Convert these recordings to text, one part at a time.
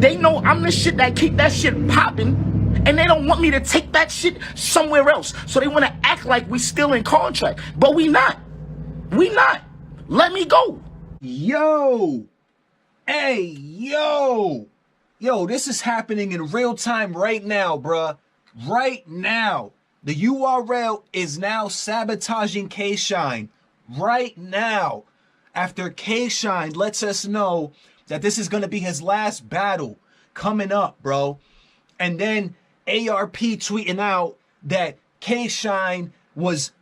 They know I'm the shit that keep that shit popping, and they don't want me to take that shit somewhere else. So they want to act like we still in contract, but we not. We not. Let me go. Yo, hey, yo, this is happening in real time right now, bruh. Right now. The URL is now sabotaging K-Shine. Right now. After K-Shine lets us know that this is going to be his last battle coming up, bro. And then ARP tweeting out that K-Shine was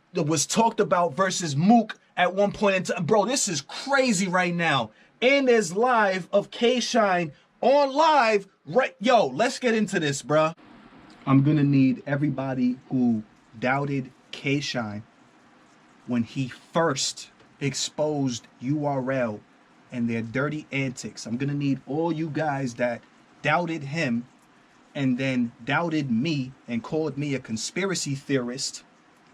talked about versus Mook at one point in time. Bro, this is crazy right now. And there's live of K-Shine on live. Right, yo, let's get into this, bro. I'm gonna need everybody who doubted K-Shine when he first exposed URL and their dirty antics. I'm gonna need all you guys that doubted him and then doubted me and called me a conspiracy theorist,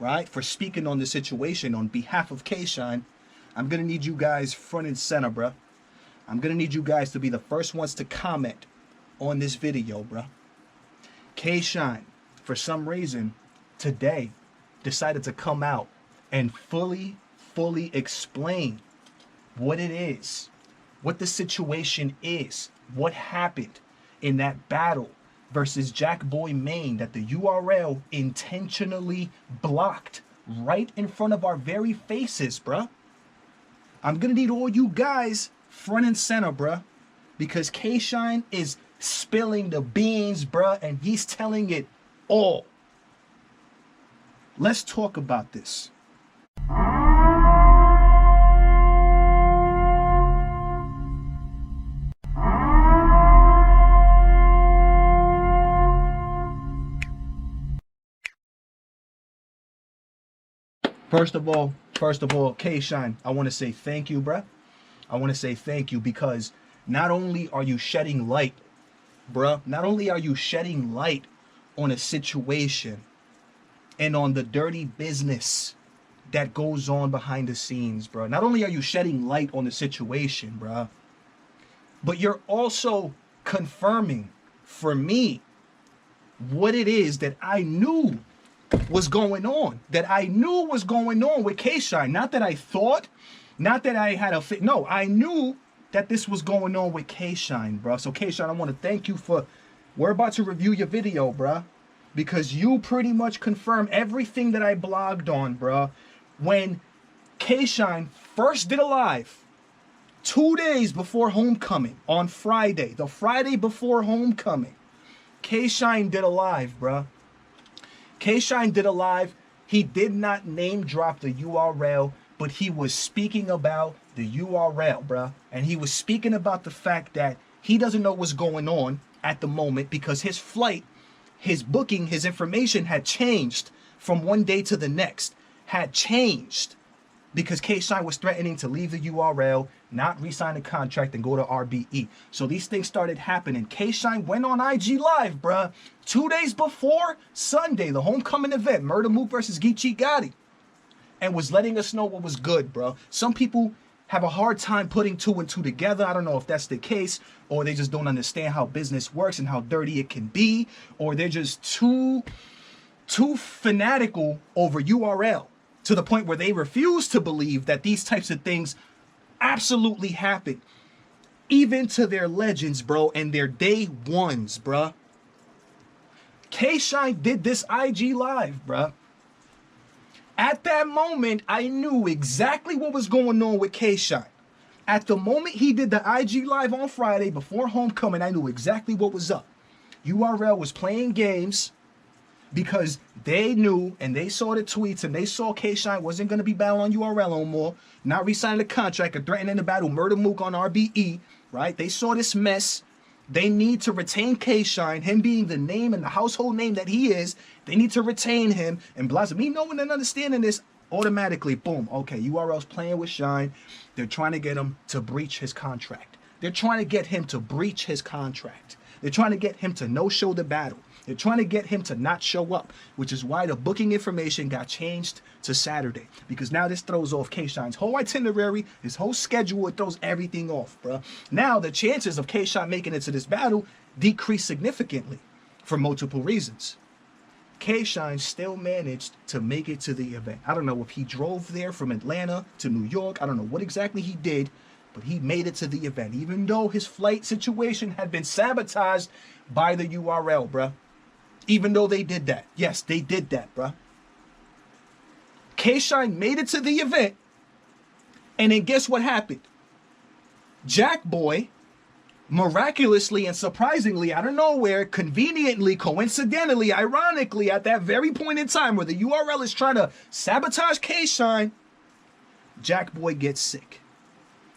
right, for speaking on the situation on behalf of K-Shine. I'm gonna need you guys front and center, bruh. I'm gonna need you guys to be the first ones to comment on this video, bruh. K-Shine, for some reason, today decided to come out and fully explain what it is, what the situation is, what happened in that battle versus Jackboy Maine that the URL intentionally blocked right in front of our very faces, bruh. I'm gonna need all you guys front and center, bruh, because K-Shine is spilling the beans, bruh, and he's telling it all. Let's talk about this. First of all, K-Shine, I want to say thank you, bruh. I want to say thank you because not only are you shedding light, bruh, not only are you shedding light on a situation and on the dirty business that goes on behind the scenes, bruh. Not only are you shedding light on the situation, bruh, but you're also confirming for me what it is that I knew was going on, with K-Shine. Not that I thought, not that I had no, I knew that this was going on with K-Shine, bro. So K-Shine, I want to thank you for, we're about to review your video, bro, because you pretty much confirmed everything that I blogged on, bro. When K-Shine first did a live 2 days before homecoming on Friday, the Friday before homecoming, K-Shine did a live, bro. K-Shine did a live. He did not name drop the URL, but he was speaking about the URL, bruh. And he was speaking about the fact that he doesn't know what's going on at the moment because his flight, his booking, his information had changed from one day to the next. Had changed because K-Shine was threatening to leave the URL, not re-sign the contract, and go to RBE. So these things started happening. K-Shine went on IG Live, bruh, 2 days before Sunday, the homecoming event, Murder Mook versus Geechee Gotti, and was letting us know what was good, bro. Some people have a hard time putting two and two together. I don't know if that's the case, or they just don't understand how business works and how dirty it can be, or they're just too fanatical over URL to the point where they refuse to believe that these types of things absolutely happen, even to their legends, bro, and their day ones, bruh. K-Shine did this IG Live, bruh. At that moment, I knew exactly what was going on with K-Shine. At the moment he did the IG Live on Friday before homecoming, I knew exactly what was up. URL was playing games because they knew and they saw the tweets and they saw K-Shine wasn't going to be battling on URL no more, not re-signing the contract and threatening to battle Murder Mook on RBE, right? They saw this mess. They need to retain K-Shine, him being the name and the household name that he is. They need to retain him. And Blase, me knowing and understanding this, automatically, boom, okay, URL's playing with Shine. They're trying to get him to breach his contract. They're trying to get him to breach his contract. They're trying to get him to no-show the battle. They're trying to get him to not show up, which is why the booking information got changed to Saturday. Because now this throws off K-Shine's whole itinerary, his whole schedule. It throws everything off, bro. Now the chances of K-Shine making it to this battle decrease significantly for multiple reasons. K-Shine still managed to make it to the event. I don't know if he drove there from Atlanta to New York. I don't know what exactly he did, but he made it to the event, even though his flight situation had been sabotaged by the URL, bruh. Even though they did that. Yes, they did that, bruh. K-Shine made it to the event, and then guess what happened? Jackboy, miraculously and surprisingly, out of nowhere, conveniently, coincidentally, ironically, at that very point in time where the URL is trying to sabotage K-Shine, Jackboy gets sick.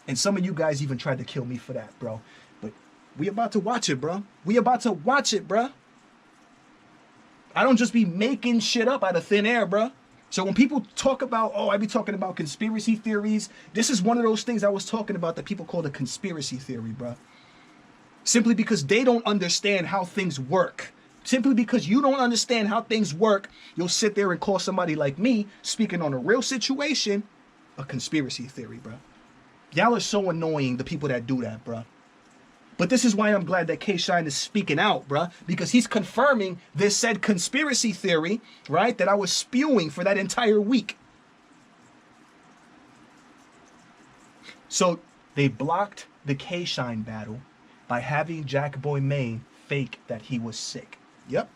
And some of you guys even tried to kill me for that, bro. But we about to watch it, bro. We about to watch it, bro. I don't just be making shit up out of thin air, bro. So when people talk about, oh, I be talking about conspiracy theories, this is one of those things I was talking about that people call a conspiracy theory, bro. Simply because they don't understand how things work. Simply because you don't understand how things work, you'll sit there and call somebody like me, speaking on a real situation, a conspiracy theory, bro. Y'all are so annoying, the people that do that, bro. But this is why I'm glad that K-Shine is speaking out, bruh, because he's confirming this said conspiracy theory, right, that I was spewing for that entire week. So they blocked the K-Shine battle by having Jackboy Maine fake that he was sick. Yep.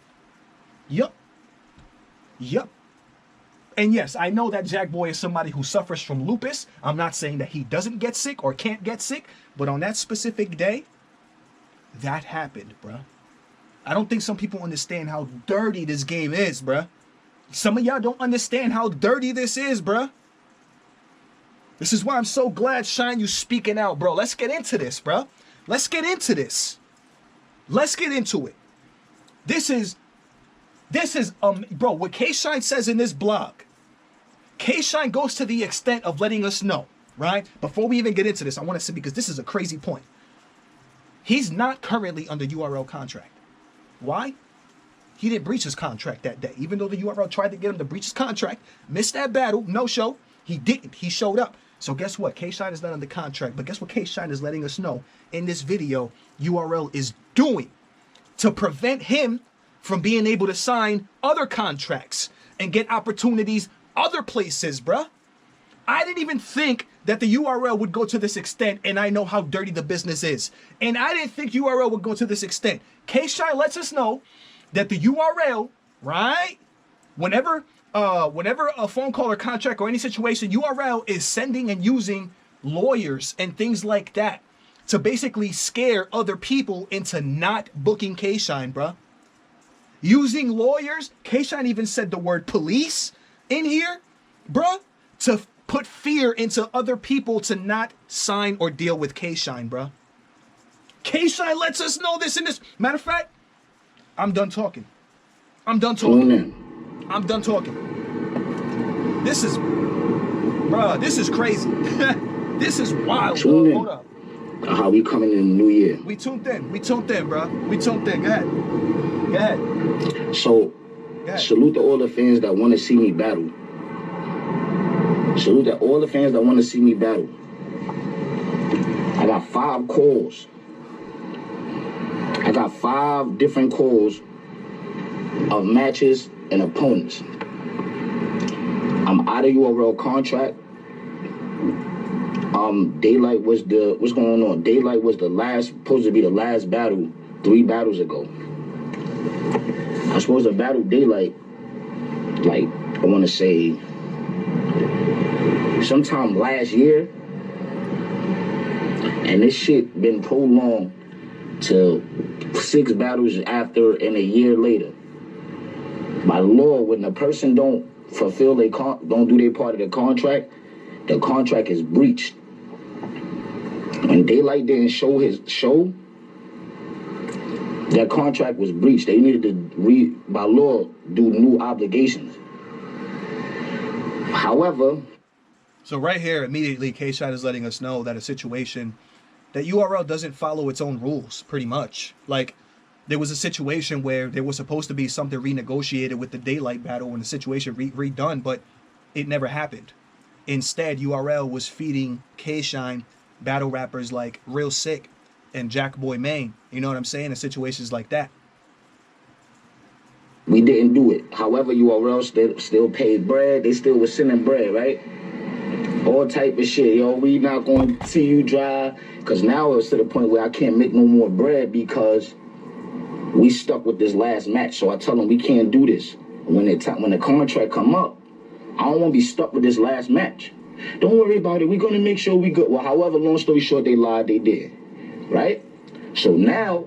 And yes, I know that Jackboy is somebody who suffers from lupus. I'm not saying that he doesn't get sick or can't get sick, but on that specific day, that happened, bruh. I don't think some people understand how dirty this game is, bruh. Some of y'all don't understand how dirty this is, bruh. This is why I'm so glad, Shine, you speaking out, bro. Let's get into this, bruh. Let's get into this. Let's get into it. This is, bro, what K-Shine says in this blog, K-Shine goes to the extent of letting us know, right? Before we even get into this, I want to say, because this is a crazy point. He's not currently under URL contract. Why? He didn't breach his contract that day. Even though the URL tried to get him to breach his contract, missed that battle, no show, he didn't. He showed up. So guess what? K-Shine is not under contract. But guess what K-Shine is letting us know in this video URL is doing to prevent him from being able to sign other contracts and get opportunities other places, bruh. I didn't even think that the URL would go to this extent, and I know how dirty the business is. And I didn't think URL would go to this extent. K-Shine lets us know that the URL, right, whenever a phone call or contract or any situation, URL is sending and using lawyers and things like that to basically scare other people into not booking K-Shine, bruh. Using lawyers, K-Shine even said the word police in here, bruh, to put fear into other people to not sign or deal with K-Shine, bruh. K-Shine lets us know this in this. Matter of fact, I'm done talking. I'm done talking. This is, bruh, this is crazy. This is wild. Hold up. How we coming in the new year? We tuned in, bruh. We tuned in. Go ahead. So, salute to all the fans that want to see me battle. Salute to all the fans that want to see me battle. I got 5 calls. I got 5 different calls of matches and opponents. I'm out of URL contract. Daylight was what's going on? Daylight was supposed to be the last battle 3 battles ago. I was supposed to battle Daylight, like, I want to say, sometime last year. And this shit been prolonged to 6 battles after and a year later. By law, when the person don't fulfill don't do their part of the contract is breached. When Daylight didn't show his show, that contract was breached. They needed to, by law, do new obligations. However, so right here, immediately, K-Shine is letting us know that a situation that URL doesn't follow its own rules, pretty much. Like, there was a situation where there was supposed to be something renegotiated with the daylight battle and the situation redone, but it never happened. Instead, URL was feeding K-Shine battle rappers like Real Sick and Jackboy Maine. You know what I'm saying? In situations like that. We didn't do it. However, URL still paid bread. They still was sending bread, right? All type of shit. Yo, we not going to see you dry. Because now it's to the point where I can't make no more bread because we stuck with this last match. So I tell them we can't do this. When the contract come up, I don't want to be stuck with this last match. Don't worry about it. We're going to make sure we good. Well, however, long story short, they lied. They did. Right? So now,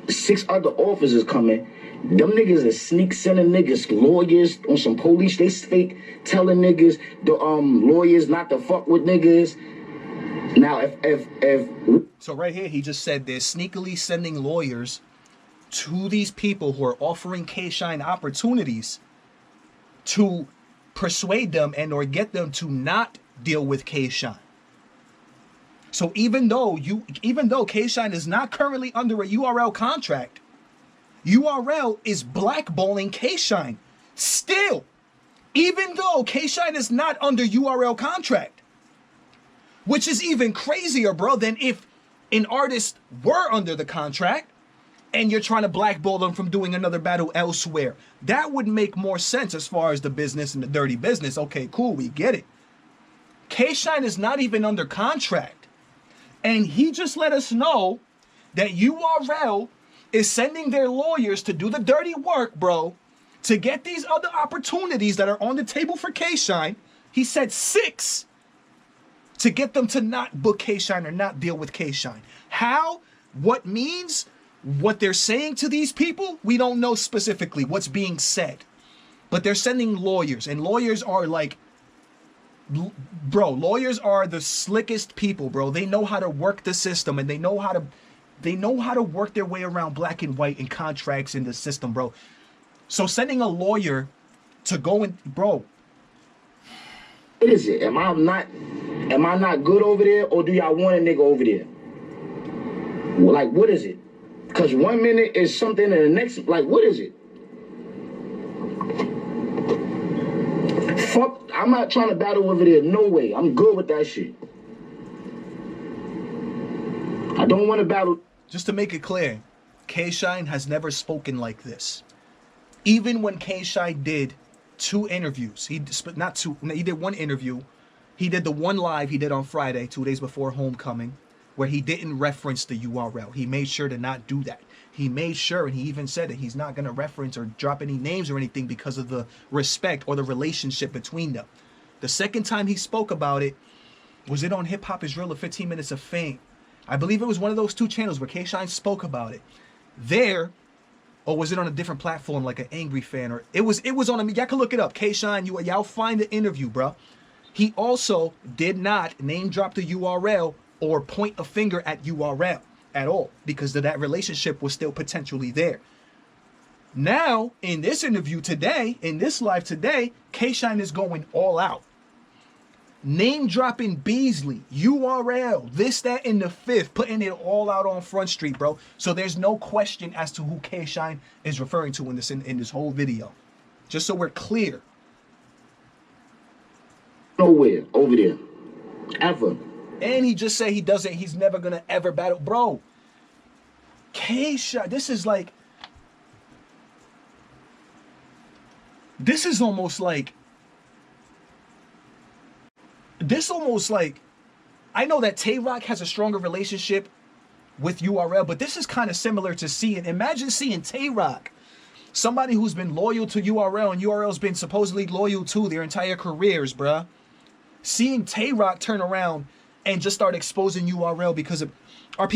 6 other offers is coming. Them niggas is sneak sending niggas lawyers on some police. They fake telling niggas the lawyers not to fuck with niggas. Now if so right here he just said they're sneakily sending lawyers to these people who are offering K-Shine opportunities to persuade them and or get them to not deal with K-Shine. So even though K-Shine is not currently under a URL contract, URL is blackballing K-Shine still, even though K-Shine is not under URL contract, which is even crazier, bro, than if an artist were under the contract and you're trying to blackball them from doing another battle elsewhere. That would make more sense as far as the business and the dirty business. Okay, cool, we get it. K-Shine is not even under contract, and he just let us know that URL is sending their lawyers to do the dirty work, bro, to get these other opportunities that are on the table for K-Shine. He said 6 to get them to not book K-Shine or not deal with K-Shine. How? What means? What they're saying to these people? We don't know specifically what's being said. But they're sending lawyers, and lawyers are like, bro, lawyers are the slickest people, bro. They know how to work the system, and they know how to work their way around black and white and contracts in the system, bro. So sending a lawyer to go and, bro. What is it? Am I not good over there, or do y'all want a nigga over there? Like, what is it? Because 1 minute is something and the next, like, what is it? Fuck, I'm not trying to battle over there, no way. I'm good with that shit. I don't want to battle. Just to make it clear, K-Shine has never spoken like this. Even when K-Shine did 2 interviews, he did 1 interview. He did the 1 live he did on Friday, 2 days before Homecoming, where he didn't reference the URL. He made sure to not do that. He made sure, and he even said that he's not going to reference or drop any names or anything because of the respect or the relationship between them. The second time he spoke about it, was it on Hip Hop Is Real or 15 Minutes of Fame? I believe it was one of those 2 channels where K-Shine spoke about it. There, or was it on a different platform like an Angry Fan? Or it was on a, y'all can look it up. K-Shine, y'all find the interview, bro. He also did not name drop the URL or point a finger at URL at all because that relationship was still potentially there. Now, in this interview today, in this live today, K-Shine is going all out. Name dropping Beasley, URL, this, that, and the 5th, putting it all out on Front Street, bro. So there's no question as to who K-Shine is referring to in this whole video. Just so we're clear. Nowhere over there. Ever. And he just said he's never gonna ever battle. Bro, K-Shine, this is almost like, I know that Tay-Rock has a stronger relationship with URL, but this is kind of similar to imagine seeing Tay-Rock, somebody who's been loyal to URL and URL's been supposedly loyal to their entire careers, bruh. Seeing Tay-Rock turn around and just start exposing URL because of, are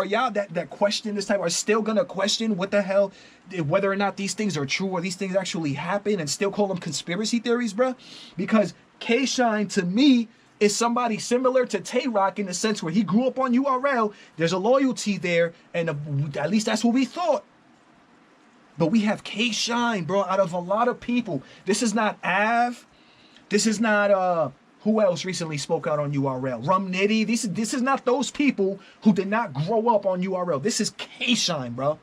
y'all that question this type, are still gonna question what the hell, whether or not these things are true or these things actually happen and still call them conspiracy theories, bruh? Because K-Shine, to me, is somebody similar to Tay-Rock in the sense where he grew up on URL. There's a loyalty there, and at least that's what we thought. But we have K-Shine, bro, out of a lot of people. This is not Av. This is not, who else recently spoke out on URL? Rum Nitty. This is not those people who did not grow up on URL. This is K-Shine, bro.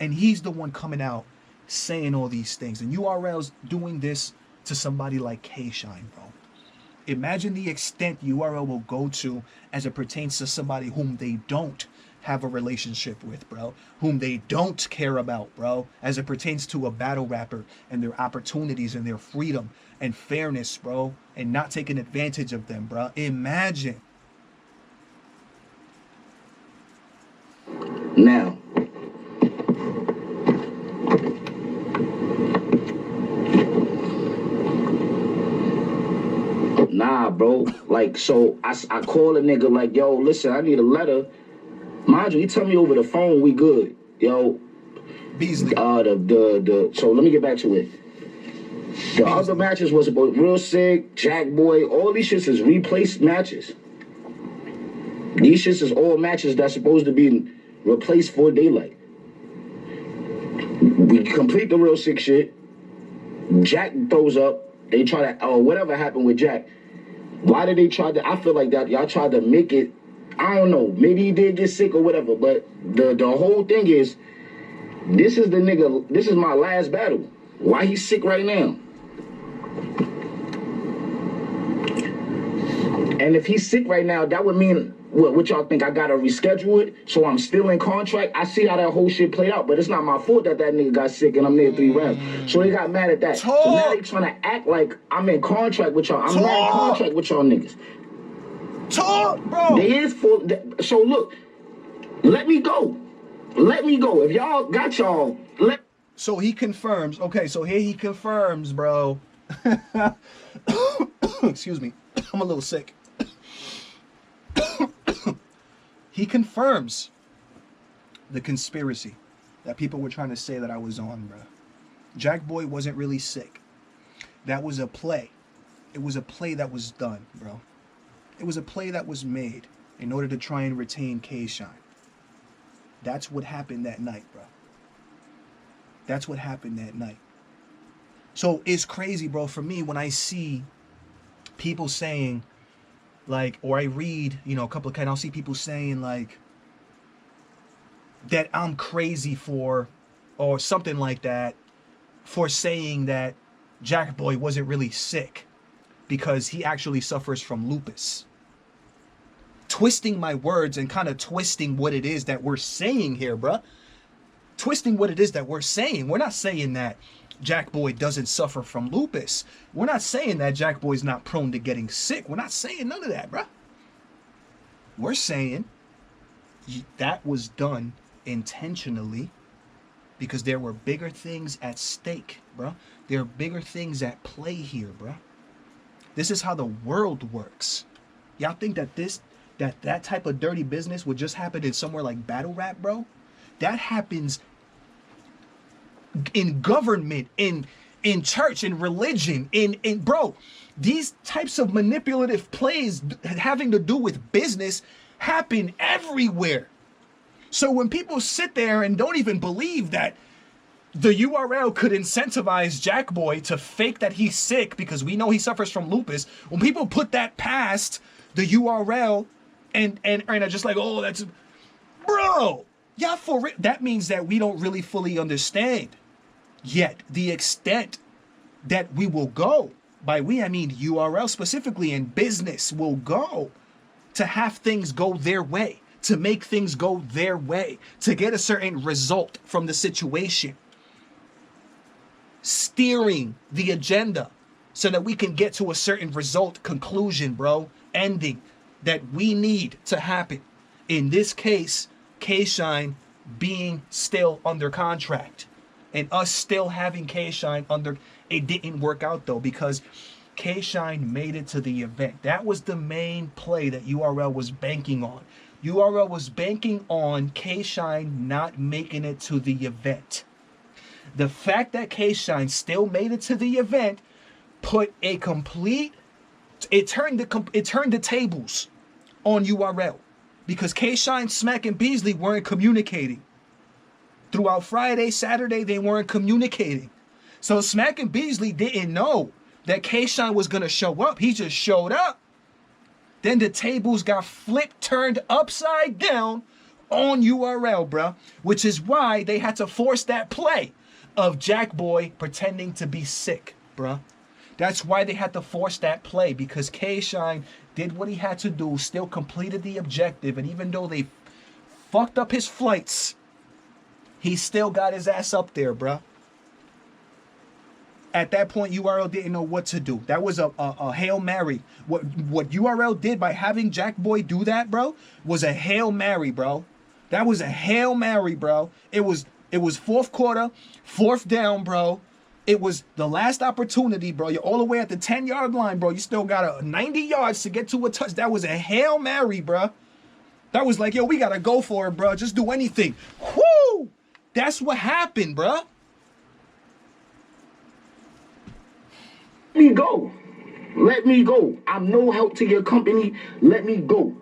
And he's the one coming out saying all these things. And URL's doing this to somebody like K-Shine, bro. Imagine the extent URL will go to as it pertains to somebody whom they don't have a relationship with, bro. Whom they don't care about, bro. As it pertains to a battle rapper and their opportunities and their freedom and fairness, bro. And not taking advantage of them, bro. Imagine. Now, nah, bro. Like, so I call a nigga like, yo, listen, I need a letter. Mind you, he tell me over the phone we good. Yo, Beasley. So let me get back to it. The other matches was about Real Sick, Jackboy, all these shits is replaced matches. These shits is all matches that's supposed to be replaced for daylight. We complete the Real Sick shit. Jack throws up. They try to, whatever happened with Jack. Why did they try to, I feel like that y'all tried to make it, I don't know, maybe he did get sick or whatever, but the whole thing is, this is the nigga, this is my last battle. Why he sick right now? And if he's sick right now, that would mean, what y'all think, I gotta reschedule it, so I'm still in contract? I see how that whole shit played out, but it's not my fault that nigga got sick and I'm there 3 rounds. So they got mad at that. So now they trying to act like I'm in contract with y'all. I'm not in contract with y'all niggas. Talk, bro. They is full. So look, let me go. Let me go. If y'all got y'all, So he confirms. Okay, so here he confirms, bro. Excuse me. I'm a little sick. He confirms the conspiracy that people were trying to say that I was on, bro. Jackboy wasn't really sick. That was a play. It was a play that was done, bro. It was a play that was made in order to try and retain K-Shine. That's what happened that night, bro. That's what happened that night. So it's crazy, bro, for me when I see people saying, like, or I read, you know, a couple of I'll see people saying, like, that I'm crazy for, or something like that, for saying that Jackboy wasn't really sick because he actually suffers from lupus. Twisting my words and kind of twisting what it is that we're saying here, bruh. Twisting what it is that we're saying. We're not saying that Jackboy doesn't suffer from lupus. We're not saying that Jackboy's not prone to getting sick. We're not saying none of that, bruh. We're saying that was done intentionally because there were bigger things at stake, bruh. There are bigger things at play here, bruh. This is how the world works. Y'all think that that type of dirty business would just happen in somewhere like battle rap, bro? That happens in government, in church, in religion, in bro, these types of manipulative plays having to do with business happen everywhere. So when people sit there and don't even believe that the URL could incentivize Jackboy to fake that he's sick because we know he suffers from lupus, when people put that past the URL and are just like, oh, that's, bro, yeah, for real, that means that we don't really fully understand yet the extent that we will go. By we, I mean URL specifically, in business will go to have things go their way, to make things go their way, to get a certain result from the situation. Steering the agenda so that we can get to a certain result, conclusion, bro, ending that we need to happen. In this case, K-Shine being still under contract and us still having K-Shine under. It didn't work out though because K-Shine made it to the event. That was the main play that URL was banking on. URL was banking on K-Shine not making it to the event. The fact that K-Shine still made it to the event put a complete, it turned the tables on URL because K-Shine, Smack, and Beasley weren't communicating. Throughout Friday, Saturday, they weren't communicating. So Smack and Beasley didn't know that K-Shine was going to show up. He just showed up. Then the tables got flipped, turned upside down on URL, bruh, which is why they had to force that play of Jackboy pretending to be sick, bruh. That's why they had to force that play, because K-Shine did what he had to do, still completed the objective, and even though they fucked up his flights, he still got his ass up there, bruh. At that point, URL didn't know what to do. That was a Hail Mary. What URL did by having Jackboy do that, bro, was a Hail Mary, bro. That was a Hail Mary, bro. It was fourth quarter, fourth down, bro. It was the last opportunity, bro. You're all the way at the 10-yard line, bro. You still got 90 yards to get to a touch. That was a Hail Mary, bro. That was like, yo, we got to go for it, bro. Just do anything. Whoo! That's what happened, bro. Let me go. Let me go. I'm no help to your company. Let me go.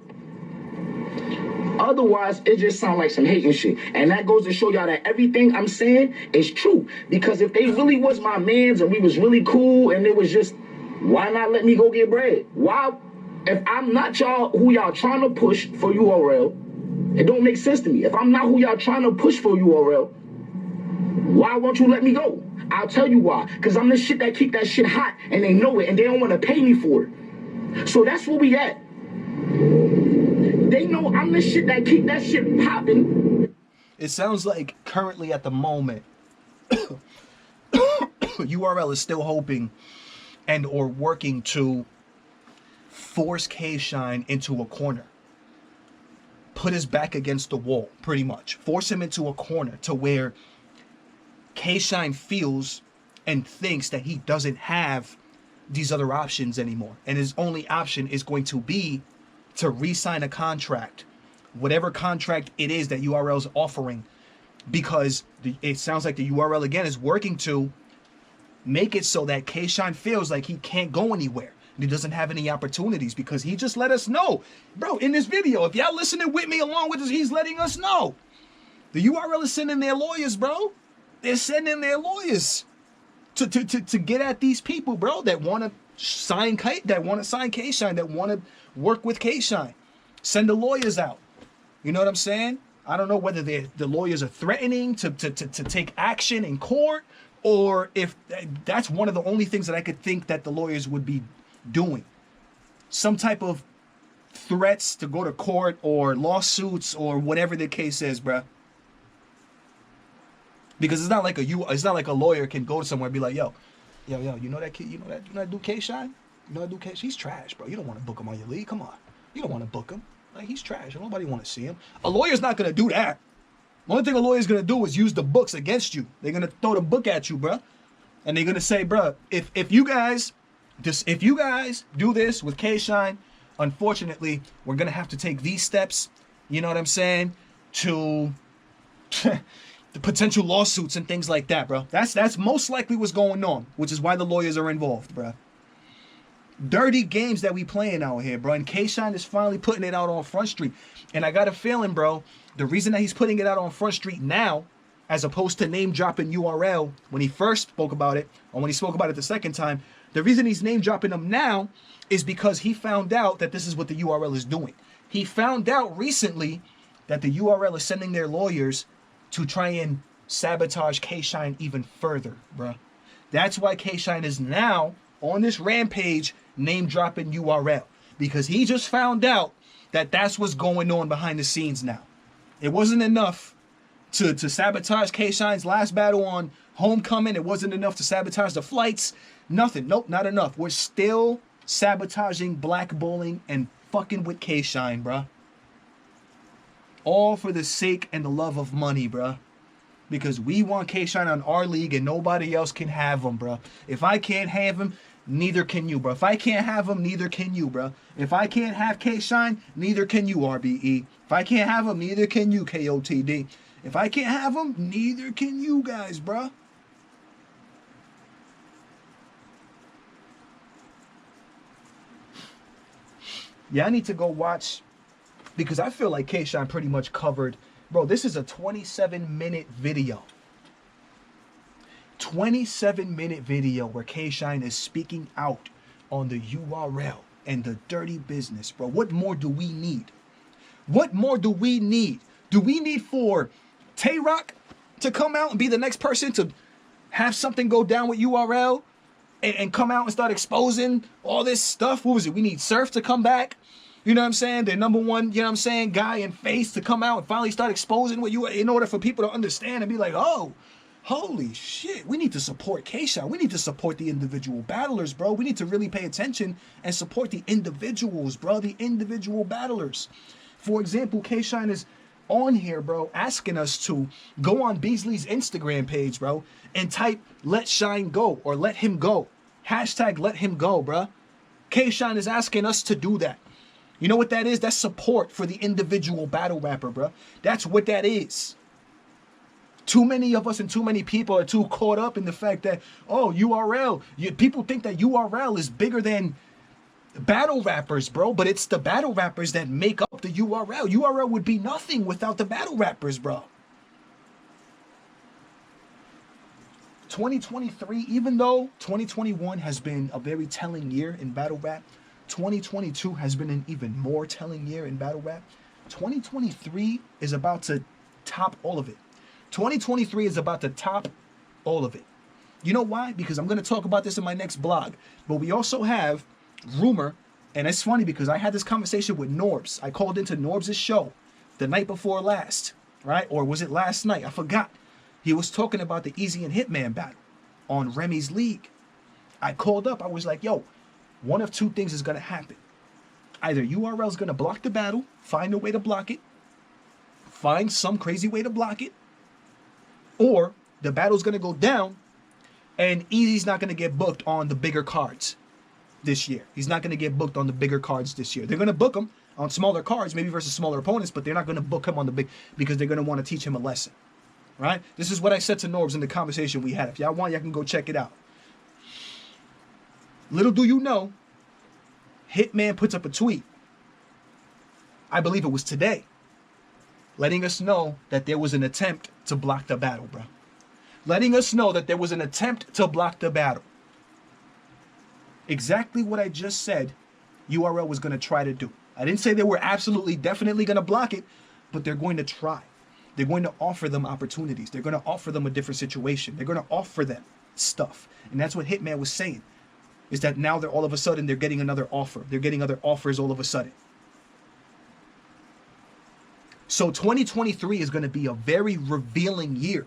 Otherwise, it just sounds like some hating shit. And that goes to show y'all that everything I'm saying is true. Because if they really was my mans and we was really cool and it was just, why not let me go get bread? Why? If I'm not y'all who y'all trying to push for URL, it don't make sense to me. If I'm not who y'all trying to push for URL, why won't you let me go? I'll tell you why. Because I'm the shit that keep that shit hot and they know it and they don't want to pay me for it. So that's where we at. They know I'm the shit that keep that shit popping. It sounds like currently at the moment, URL is still hoping and or working to force K-Shine into a corner. Put his back against the wall, pretty much. Force him into a corner to where K-Shine feels and thinks that he doesn't have these other options anymore. And his only option is going to be to re-sign a contract, whatever contract it is that URL is offering, because it sounds like the URL again is working to make it so that K-Shine feels like he can't go anywhere. He doesn't have any opportunities, because he just let us know, bro, in this video, if y'all listening with me along with us, he's letting us know. The URL is sending their lawyers, bro. They're sending their lawyers to get at these people, bro, that want to sign K-Shine, that want to work with K-Shine. Send the lawyers out. You know what I'm saying? I don't know whether the lawyers are threatening to take action in court, or if that's one of the only things that I could think that the lawyers would be doing. Some type of threats to go to court or lawsuits or whatever the case is, bruh. Because it's not like a lawyer can go somewhere and be like, yo, you know that kid, you know that dude K-Shine? You know that dude K-Shine? He's trash, bro. You don't want to book him on your league. Come on. You don't want to book him. Like, he's trash. Nobody want to see him. A lawyer's not going to do that. The only thing a lawyer's going to do is use the books against you. They're going to throw the book at you, bro. And they're going to say, bro, if you guys do this with K-Shine, unfortunately, we're going to have to take these steps, you know what I'm saying, to the potential lawsuits and things like that, bro. That's most likely what's going on, which is why the lawyers are involved, bro. Dirty games that we playing out here, bro. And K-Shine is finally putting it out on Front Street. And I got a feeling, bro, the reason that he's putting it out on Front Street now, as opposed to name dropping URL when he first spoke about it, or when he spoke about it the second time, the reason he's name dropping them now is because he found out that this is what the URL is doing. He found out recently that the URL is sending their lawyers to try and sabotage K-Shine even further, bro. That's why K-Shine is now on this rampage name dropping URL, because he just found out that that's what's going on behind the scenes now. It wasn't enough to sabotage K-Shine's last battle on Homecoming. It wasn't enough to sabotage the flights. Nothing. Nope, not enough. We're still sabotaging, blackballing, and fucking with K-Shine, bruh. All for the sake and the love of money, bruh. Because we want K-Shine on our league and nobody else can have him, bruh. If I can't have him, neither can you, bruh. If I can't have him, neither can you, bruh. If I can't have K-Shine, neither can you, RBE. If I can't have him, neither can you, KOTD. If I can't have him, neither can you guys, bruh. Yeah, I need to go watch, because I feel like K-Shine pretty much covered. Bro, this is a 27-minute video. 27-minute video where K-Shine is speaking out on the URL and the dirty business, bro. What more do we need? What more do we need Do we need for Tay-Rock to come out and be the next person to have something go down with URL and come out and start exposing all this stuff? What was it? We need Surf to come back. You know what I'm saying? The number one, you know what I'm saying, guy in face to come out and finally start exposing what you, in order for people to understand and be like, oh, holy shit, we need to support K-Shine. We need to support the individual battlers, bro. We need to really pay attention and support the individuals, bro, the individual battlers. For example, K-Shine is on here, bro, asking us to go on Beasley's Instagram page, bro, and type "Let Shine Go" or "Let Him Go." Hashtag "Let Him Go," bro. K-Shine is asking us to do that. You know what that is? That's support for the individual battle rapper, bro. That's what that is. Too many of us and too many people are too caught up in the fact that, oh, URL. People think that URL is bigger than battle rappers, bro. But it's the battle rappers that make up the URL. URL would be nothing without the battle rappers, bro. 2023, even though 2021 has been a very telling year in battle rap, 2022 has been an even more telling year in battle rap. 2023 is about to top all of it. 2023 is about to top all of it. You know why? Because I'm going to talk about this in my next blog. But we also have rumor, and it's funny because I had this conversation with Norbs. I called into Norbs' show the night before last, right? Or was it last night? I forgot. He was talking about the Easy and Hitman battle on Remy's League. I called up. I was like, yo, one of two things is going to happen. Either URL is going to block the battle, find a way to block it, find some crazy way to block it, or the battle's going to go down and Easy's not going to get booked on the bigger cards this year. He's not going to get booked on the bigger cards this year. They're going to book him on smaller cards, maybe versus smaller opponents, but they're not going to book him on the big, because they're going to want to teach him a lesson, right? This is what I said to Norbs in the conversation we had. If y'all want, y'all can go check it out. Little do you know, Hitman puts up a tweet, I believe it was today, letting us know that there was an attempt to block the battle, bro. Letting us know that there was an attempt to block the battle. Exactly what I just said URL was going to try to do. I didn't say they were absolutely, definitely going to block it, but they're going to try. They're going to offer them opportunities. They're going to offer them a different situation. They're going to offer them stuff. And that's what Hitman was saying, is that now they're all of a sudden, they're getting another offer. They're getting other offers all of a sudden. So 2023 is going to be a very revealing year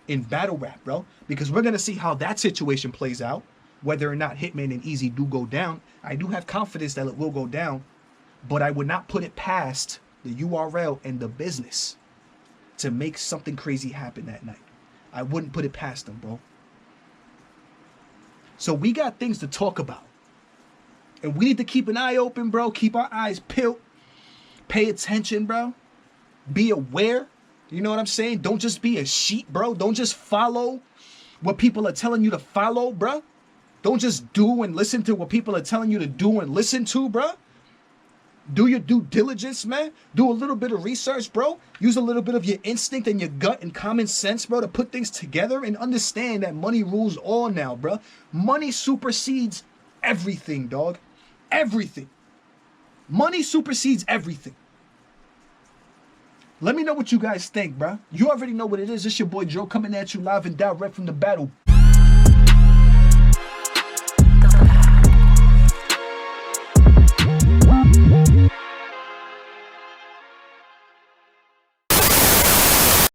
in battle rap, bro, because we're going to see how that situation plays out, whether or not Hitman and Easy do go down. I do have confidence that it will go down, but I would not put it past the URL and the business to make something crazy happen that night. I wouldn't put it past them, bro. So we got things to talk about, and we need to keep an eye open, bro. Keep our eyes peeled. Pay attention, bro. Be aware. You know what I'm saying? Don't just be a sheep, bro. Don't just follow what people are telling you to follow, bro. Don't just do and listen to what people are telling you to do and listen to, bro. Do your due diligence, man. Do a little bit of research, bro. Use a little bit of your instinct and your gut and common sense, bro, to put things together and understand that money rules all now, bro. Money supersedes everything, dog. Everything. Money supersedes everything. Let me know what you guys think, bro. You already know what it is. It's your boy Joe coming at you live and direct from the battle.